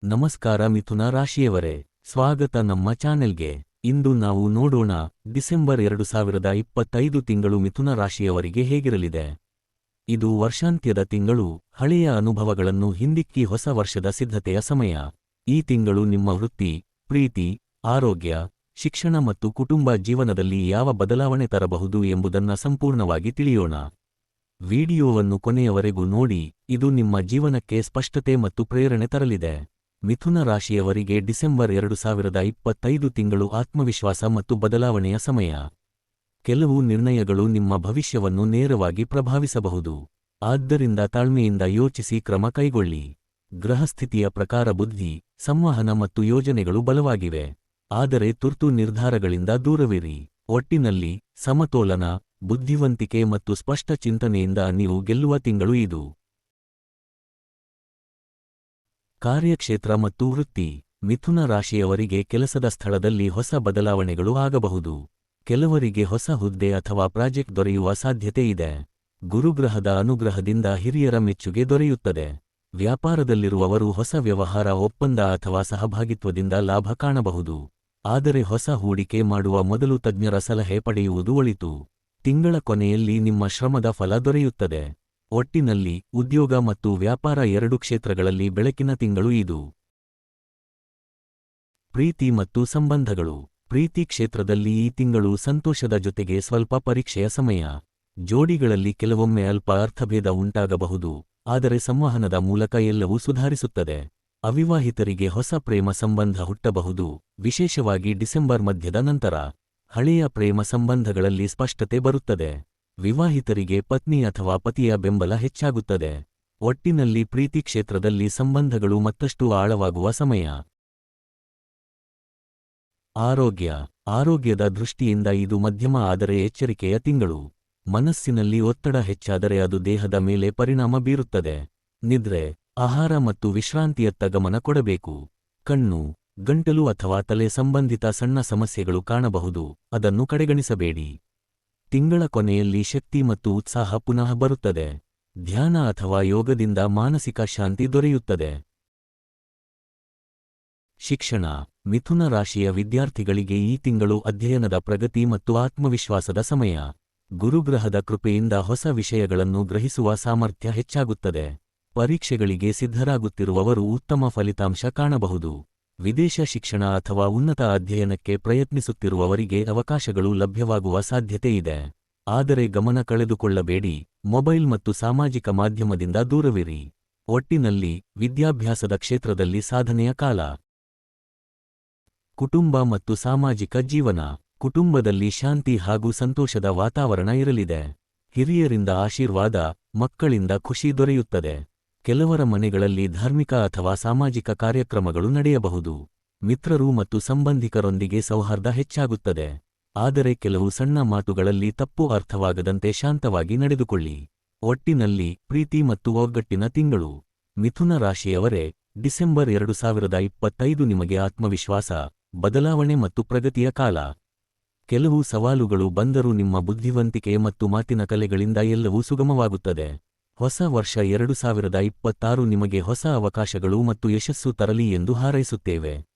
ನಮಸ್ಕಾರ ಮಿಥುನ ರಾಶಿಯವರೇ, ಸ್ವಾಗತ ನಮ್ಮ ಚಾನೆಲ್ಗೆ. ಇಂದು ನಾವು ನೋಡೋಣ ಡಿಸೆಂಬರ್ 2025 ತಿಂಗಳು ಮಿಥುನ ರಾಶಿಯವರಿಗೆ ಹೇಗಿರಲಿದೆ. ಇದು ವರ್ಷಾಂತ್ಯದ ತಿಂಗಳು, ಹಳೆಯ ಅನುಭವಗಳನ್ನು ಹಿಂದಿಕ್ಕಿ ಹೊಸ ವರ್ಷದ ಸಿದ್ಧತೆಯ ಸಮಯ. ಈ ತಿಂಗಳು ನಿಮ್ಮ ವೃತ್ತಿ, ಪ್ರೀತಿ, ಆರೋಗ್ಯ, ಶಿಕ್ಷಣ ಮತ್ತು ಕುಟುಂಬ ಜೀವನದಲ್ಲಿ ಯಾವ ಬದಲಾವಣೆ ತರಬಹುದು ಎಂಬುದನ್ನು ಸಂಪೂರ್ಣವಾಗಿ ತಿಳಿಯೋಣ. ವಿಡಿಯೋವನ್ನು ಕೊನೆಯವರೆಗೂ ನೋಡಿ, ಇದು ನಿಮ್ಮ ಜೀವನಕ್ಕೆ ಸ್ಪಷ್ಟತೆ ಮತ್ತು ಪ್ರೇರಣೆ ತರಲಿದೆ. ಮಿಥುನ ರಾಶಿಯವರಿಗೆ ಡಿಸೆಂಬರ್ 2025 ತಿಂಗಳು ಆತ್ಮವಿಶ್ವಾಸ ಮತ್ತು ಬದಲಾವಣೆಯ ಸಮಯ. ಕೆಲವು ನಿರ್ಣಯಗಳು ನಿಮ್ಮ ಭವಿಷ್ಯವನ್ನು ನೇರವಾಗಿ ಪ್ರಭಾವಿಸಬಹುದು. ಆದ್ದರಿಂದ ತಾಳ್ಮೆಯಿಂದ ಯೋಚಿಸಿ ಕ್ರಮ ಕೈಗೊಳ್ಳಿ. ಗ್ರಹಸ್ಥಿತಿಯ ಪ್ರಕಾರ ಬುದ್ಧಿ, ಸಂವಹನ ಮತ್ತು ಯೋಜನೆಗಳು ಬಲವಾಗಿವೆ. ಆದರೆ ತುರ್ತು ನಿರ್ಧಾರಗಳಿಂದ ದೂರವಿರಿ. ಒಟ್ಟಿನಲ್ಲಿ ಸಮತೋಲನ, ಬುದ್ಧಿವಂತಿಕೆ ಮತ್ತು ಸ್ಪಷ್ಟ ಚಿಂತನೆಯಿಂದ ನೀವು ಗೆಲ್ಲುವ ತಿಂಗಳು ಇದು. ಕಾರ್ಯಕ್ಷೇತ್ರ ಮತ್ತು ವೃತ್ತಿ. ಮಿಥುನ ರಾಶಿಯವರಿಗೆ ಕೆಲಸದ ಸ್ಥಳದಲ್ಲಿ ಹೊಸ ಬದಲಾವಣೆಗಳು ಆಗಬಹುದು. ಕೆಲವರಿಗೆ ಹೊಸ ಹುದ್ದೆ ಅಥವಾ ಪ್ರಾಜೆಕ್ಟ್ ದೊರೆಯುವ ಸಾಧ್ಯತೆ ಇದೆ. ಗುರುಗ್ರಹದ ಅನುಗ್ರಹದಿಂದ ಹಿರಿಯರ ಮೆಚ್ಚುಗೆ ದೊರೆಯುತ್ತದೆ. ವ್ಯಾಪಾರದಲ್ಲಿರುವವರು ಹೊಸ ವ್ಯವಹಾರ ಒಪ್ಪಂದ ಅಥವಾ ಸಹಭಾಗಿತ್ವದಿಂದ ಲಾಭ ಕಾಣಬಹುದು. ಆದರೆ ಹೊಸ ಹೂಡಿಕೆ ಮಾಡುವ ಮೊದಲು ತಜ್ಞರ ಸಲಹೆ ಪಡೆಯುವುದು ಒಳಿತು. ತಿಂಗಳ ಕೊನೆಯಲ್ಲಿ ನಿಮ್ಮ ಶ್ರಮದ ಫಲ ದೊರೆಯುತ್ತದೆ. ಒಟ್ಟಿನಲ್ಲಿ ಉದ್ಯೋಗ ಮತ್ತು ವ್ಯಾಪಾರ ಎರಡೂ ಕ್ಷೇತ್ರಗಳಲ್ಲಿ ಬೆಳಕಿನ ತಿಂಗಳು ಇದು. ಪ್ರೀತಿ ಮತ್ತು ಸಂಬಂಧಗಳು. ಪ್ರೀತಿ ಕ್ಷೇತ್ರದಲ್ಲಿ ಈ ತಿಂಗಳು ಸಂತೋಷದ ಜೊತೆಗೆ ಸ್ವಲ್ಪ ಪರೀಕ್ಷೆಯ ಸಮಯ. ಜೋಡಿಗಳಲ್ಲಿ ಕೆಲವೊಮ್ಮೆ ಅಲ್ಪ ಅರ್ಥಭೇದ ಉಂಟಾಗಬಹುದು, ಆದರೆ ಸಂವಹನದ ಮೂಲಕ ಎಲ್ಲವೂ ಸುಧಾರಿಸುತ್ತದೆ. ಅವಿವಾಹಿತರಿಗೆ ಹೊಸ ಪ್ರೇಮ ಸಂಬಂಧ ಹುಟ್ಟಬಹುದು, ವಿಶೇಷವಾಗಿ ಡಿಸೆಂಬರ್ ಮಧ್ಯದ ನಂತರ. ಹಳೆಯ ಪ್ರೇಮ ಸಂಬಂಧಗಳಲ್ಲಿ ಸ್ಪಷ್ಟತೆ ಬರುತ್ತದೆ. ವಿವಾಹಿತರಿಗೆ ಪತ್ನಿ ಅಥವಾ ಪತಿಯ ಬೆಂಬಲ ಹೆಚ್ಚಾಗುತ್ತದೆ. ಒಟ್ಟಿನಲ್ಲಿ ಪ್ರೀತಿ ಕ್ಷೇತ್ರದಲ್ಲಿ ಸಂಬಂಧಗಳು ಮತ್ತಷ್ಟು ಆಳವಾಗುವ ಸಮಯ. ಆರೋಗ್ಯ. ಆರೋಗ್ಯದ ದೃಷ್ಟಿಯಿಂದ ಇದು ಮಧ್ಯಮ ಆದರೆ ಎಚ್ಚರಿಕೆಯ ತಿಂಗಳು. ಮನಸ್ಸಿನಲ್ಲಿ ಒತ್ತಡ ಹೆಚ್ಚಾದರೆ ಅದು ದೇಹದ ಮೇಲೆ ಪರಿಣಾಮ ಬೀರುತ್ತದೆ. ನಿದ್ರೆ, ಆಹಾರ ಮತ್ತು ವಿಶ್ರಾಂತಿಯತ್ತ ಗಮನ ಕೊಡಬೇಕು. ಕಣ್ಣು, ಗಂಟಲು ಅಥವಾ ತಲೆ ಸಂಬಂಧಿತ ಸಣ್ಣ ಸಮಸ್ಯೆಗಳು ಕಾಣಬಹುದು, ಅದನ್ನು ಕಡೆಗಣಿಸಬೇಡಿ. ತಿಂಗಳ ಕೊನೆಯಲ್ಲಿ ಶಕ್ತಿ ಮತ್ತು ಉತ್ಸಾಹ ಪುನಃ ಬರುತ್ತದೆ. ಧ್ಯಾನ ಅಥವಾ ಯೋಗದಿಂದ ಮಾನಸಿಕ ಶಾಂತಿ ದೊರೆಯುತ್ತದೆ. ಶಿಕ್ಷಣ. ಮಿಥುನ ರಾಶಿಯ ವಿದ್ಯಾರ್ಥಿಗಳಿಗೆ ಈ ತಿಂಗಳು ಅಧ್ಯಯನದ ಪ್ರಗತಿ ಮತ್ತು ಆತ್ಮವಿಶ್ವಾಸದ ಸಮಯ. ಗುರುಗ್ರಹದ ಕೃಪೆಯಿಂದ ಹೊಸ ವಿಷಯಗಳನ್ನು ಗ್ರಹಿಸುವ ಸಾಮರ್ಥ್ಯ ಹೆಚ್ಚಾಗುತ್ತದೆ. ಪರೀಕ್ಷೆಗಳಿಗೆ ಸಿದ್ಧರಾಗುತ್ತಿರುವವರು ಉತ್ತಮ ಫಲಿತಾಂಶ ಕಾಣಬಹುದು. ವಿದೇಶ ಶಿಕ್ಷಣ ಅಥವಾ ಉನ್ನತ ಅಧ್ಯಯನಕ್ಕೆ ಪ್ರಯತ್ನಿಸುತ್ತಿರುವವರಿಗೆ ಅವಕಾಶಗಳು ಲಭ್ಯವಾಗುವ ಸಾಧ್ಯತೆ ಇದೆ. ಆದರೆ ಗಮನ ಕಳೆದುಕೊಳ್ಳಬೇಡಿ, ಮೊಬೈಲ್ ಮತ್ತು ಸಾಮಾಜಿಕ ಮಾಧ್ಯಮದಿಂದ ದೂರವಿರಿ. ಒಟ್ಟಿನಲ್ಲಿ ವಿದ್ಯಾಭ್ಯಾಸದ ಕ್ಷೇತ್ರದಲ್ಲಿ ಸಾಧನೆಯ ಕಾಲ. ಕುಟುಂಬ ಮತ್ತು ಸಾಮಾಜಿಕ ಜೀವನ. ಕುಟುಂಬದಲ್ಲಿ ಶಾಂತಿ ಹಾಗೂ ಸಂತೋಷದ ವಾತಾವರಣ ಇರಲಿದೆ. ಹಿರಿಯರಿಂದ ಆಶೀರ್ವಾದ, ಮಕ್ಕಳಿಂದ ಖುಷಿ ದೊರೆಯುತ್ತದೆ. ಕೆಲವರ ಮನೆಗಳಲ್ಲಿ ಧಾರ್ಮಿಕ ಅಥವಾ ಸಾಮಾಜಿಕ ಕಾರ್ಯಕ್ರಮಗಳು ನಡೆಯಬಹುದು. ಮಿತ್ರರು ಮತ್ತು ಸಂಬಂಧಿಕರೊಂದಿಗೆ ಸೌಹಾರ್ದ ಹೆಚ್ಚಾಗುತ್ತದೆ. ಆದರೆ ಕೆಲವು ಸಣ್ಣ ಮಾತುಗಳಲ್ಲಿ ತಪ್ಪು ಅರ್ಥವಾಗದಂತೆ ಶಾಂತವಾಗಿ ನಡೆದುಕೊಳ್ಳಿ. ಒಟ್ಟಿನಲ್ಲಿ ಪ್ರೀತಿ ಮತ್ತು ಒಗ್ಗಟ್ಟಿನ ತಿಂಗಳು. ಮಿಥುನ ರಾಶಿಯವರೇ, ಡಿಸೆಂಬರ್ 2025 ನಿಮಗೆ ಆತ್ಮವಿಶ್ವಾಸ, ಬದಲಾವಣೆ ಮತ್ತು ಪ್ರಗತಿಯ ಕಾಲ. ಕೆಲವು ಸವಾಲುಗಳು ಬಂದರೂ ನಿಮ್ಮ ಬುದ್ಧಿವಂತಿಕೆ ಮತ್ತು ಮಾತಿನ ಕಲೆಗಳಿಂದ ಎಲ್ಲವೂ ಸುಗಮವಾಗುತ್ತದೆ. ಹೊಸ ವರ್ಷ 2026 ನಿಮಗೆ ಹೊಸ ಅವಕಾಶಗಳು ಮತ್ತು ಯಶಸ್ಸು ತರಲಿ ಎಂದು ಹಾರೈಸುತ್ತೇವೆ.